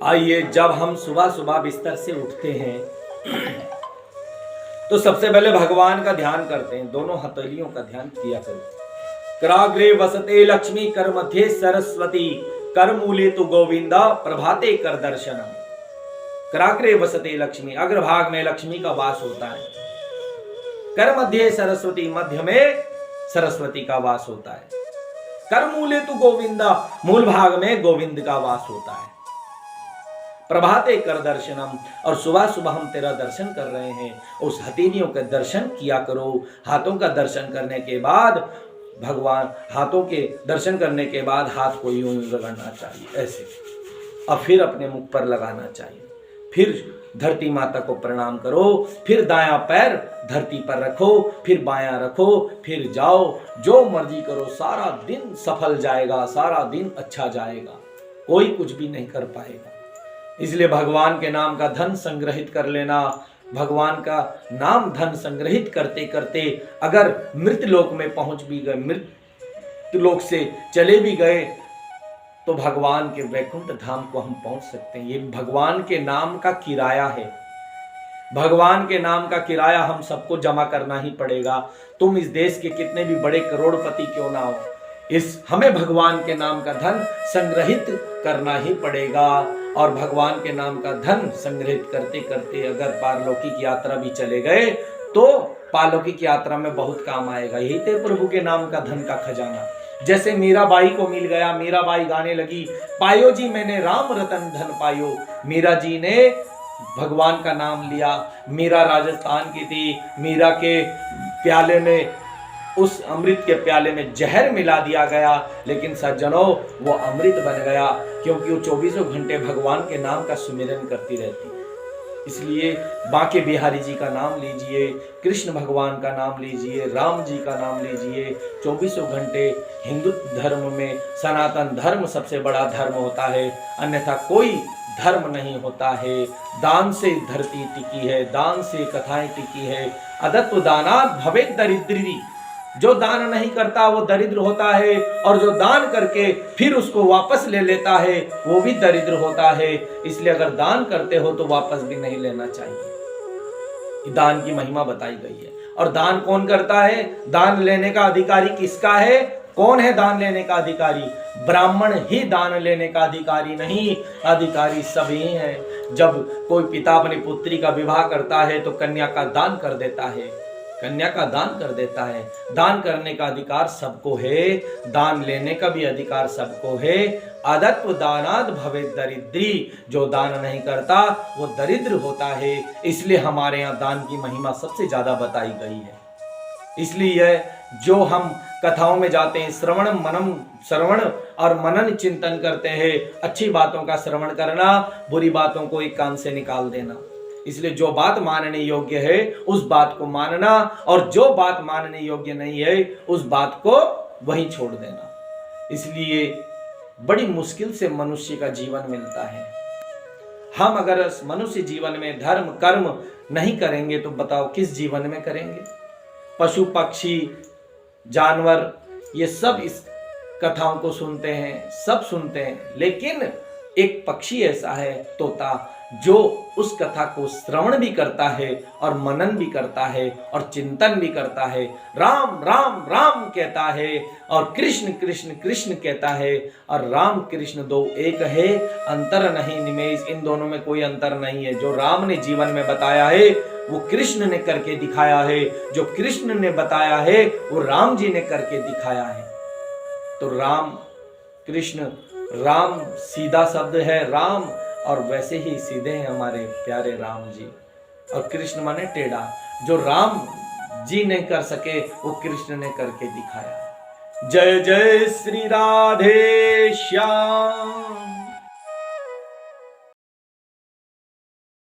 आइए, जब हम सुबह सुबह बिस्तर से उठते हैं तो सबसे पहले भगवान का ध्यान करते हैं। दोनों हथेलियों का ध्यान किया करो। कराग्रे वसते लक्ष्मी, कर मध्ये सरस्वती, कर मूले तु गोविंदा, प्रभाते कर दर्शनम। कराग्रे वसते लक्ष्मी, अग्रभाग में लक्ष्मी का वास होता है। कर मध्य सरस्वती, मध्य में सरस्वती का वास होता है। कर मूले तु गोविंदा, मूल भाग में गोविंद का वास होता है। प्रभाते कर दर्शनम, और सुबह सुबह हम तेरा दर्शन कर रहे हैं, उस हथेलियों के दर्शन किया करो। हाथों का दर्शन करने के बाद भगवान, हाथों के दर्शन करने के बाद हाथ को यूं रगड़ना चाहिए ऐसे, और फिर अपने मुख पर लगाना चाहिए। फिर धरती माता को प्रणाम करो, फिर दायां पैर धरती पर रखो, फिर बायां रखो, फिर जाओ, जो मर्जी करो। सारा दिन सफल जाएगा, सारा दिन अच्छा जाएगा, कोई कुछ भी नहीं कर पाएगा। इसलिए भगवान के नाम का धन संग्रहित कर लेना। भगवान का नाम धन संग्रहित करते करते अगर मृत लोक में पहुंच भी गए, मृत लोक से चले भी गए, तो भगवान के वैकुंठ धाम को हम पहुंच सकते हैं। ये भगवान के नाम का किराया है। भगवान के नाम का किराया हम सबको जमा करना ही पड़ेगा। तुम इस देश के कितने भी बड़े करोड़पति क्यों ना हो, हमें भगवान के नाम का धन संग्रहित करना ही पड़ेगा। और भगवान के नाम का धन संग्रहित करते करते अगर पारलौकिक यात्रा भी चले गए तो पारलौकिक यात्रा में बहुत काम आएगा। यही थे प्रभु के नाम का धन का खजाना। जैसे मीराबाई को मिल गया, मीराबाई गाने लगी, पायो जी मैंने राम रतन धन पायो। मीरा जी ने भगवान का नाम लिया। मीरा राजस्थान की थी। मीरा के प्याले में, उस अमृत के प्याले में जहर मिला दिया गया, लेकिन सज्जनों वो अमृत बन गया, क्योंकि वो 24 घंटे भगवान के नाम का सुमिरन करती रहती। इसलिए बांके बिहारी जी का नाम लीजिए, कृष्ण भगवान का नाम लीजिए, राम जी का नाम लीजिए। 24 घंटे हिंदू धर्म में सनातन धर्म सबसे बड़ा धर्म होता है, अन्यथा कोई धर्म नहीं होता है। दान से धरती टिकी है, दान से कथाएं टिकी है। अदत्व दानात् भवेत् दरिद्री, जो दान नहीं करता वो दरिद्र होता है, और जो दान करके फिर उसको वापस ले लेता है वो भी दरिद्र होता है। इसलिए अगर दान करते हो तो वापस भी नहीं लेना चाहिए। दान की महिमा बताई गई है। और दान कौन करता है? दान लेने का अधिकारी किसका है? कौन है दान लेने का अधिकारी? ब्राह्मण ही दान लेने का अधिकारी नहीं, अधिकारी सभी हैं। जब कोई पिता अपनी पुत्री का विवाह करता है तो कन्या का दान कर देता है, कन्या का दान कर देता है। दान करने का अधिकार सबको है, दान लेने का भी अधिकार सबको है। अदत्व दानात् भवेत् दरिद्री, जो दान नहीं करता वो दरिद्र होता है। इसलिए हमारे यहाँ दान की महिमा सबसे ज्यादा बताई गई है। इसलिए जो हम कथाओं में जाते हैं, श्रवण और मनन चिंतन करते हैं, अच्छी बातों का श्रवण करना, बुरी बातों को एक कान से निकाल देना। इसलिए जो बात मानने योग्य है उस बात को मानना, और जो बात मानने योग्य नहीं है उस बात को वहीं छोड़ देना। इसलिए बड़ी मुश्किल से मनुष्य का जीवन मिलता है। हम अगर इस मनुष्य जीवन में धर्म कर्म नहीं करेंगे तो बताओ किस जीवन में करेंगे? पशु पक्षी जानवर ये सब इस कथाओं को सुनते हैं, सब सुनते हैं, लेकिन एक पक्षी ऐसा है, तोता, जो उस कथा को श्रवण भी करता है और मनन भी करता है और चिंतन भी करता है। राम राम राम कहता है और कृष्ण कृष्ण कृष्ण कहता है, और राम कृष्ण दो एक है, अंतर नहीं निमेष। इन दोनों में कोई अंतर नहीं है। जो राम ने जीवन में बताया है वो कृष्ण ने करके दिखाया है, जो कृष्ण ने बताया है वो राम जी ने करके दिखाया है। तो राम कृष्ण, राम सीधा शब्द है राम, और वैसे ही सीधे हैं हमारे प्यारे राम जी, और कृष्ण माने टेढ़ा। जो राम जी ने कर सके वो कृष्ण ने करके दिखाया। जय जय श्री राधे श्याम।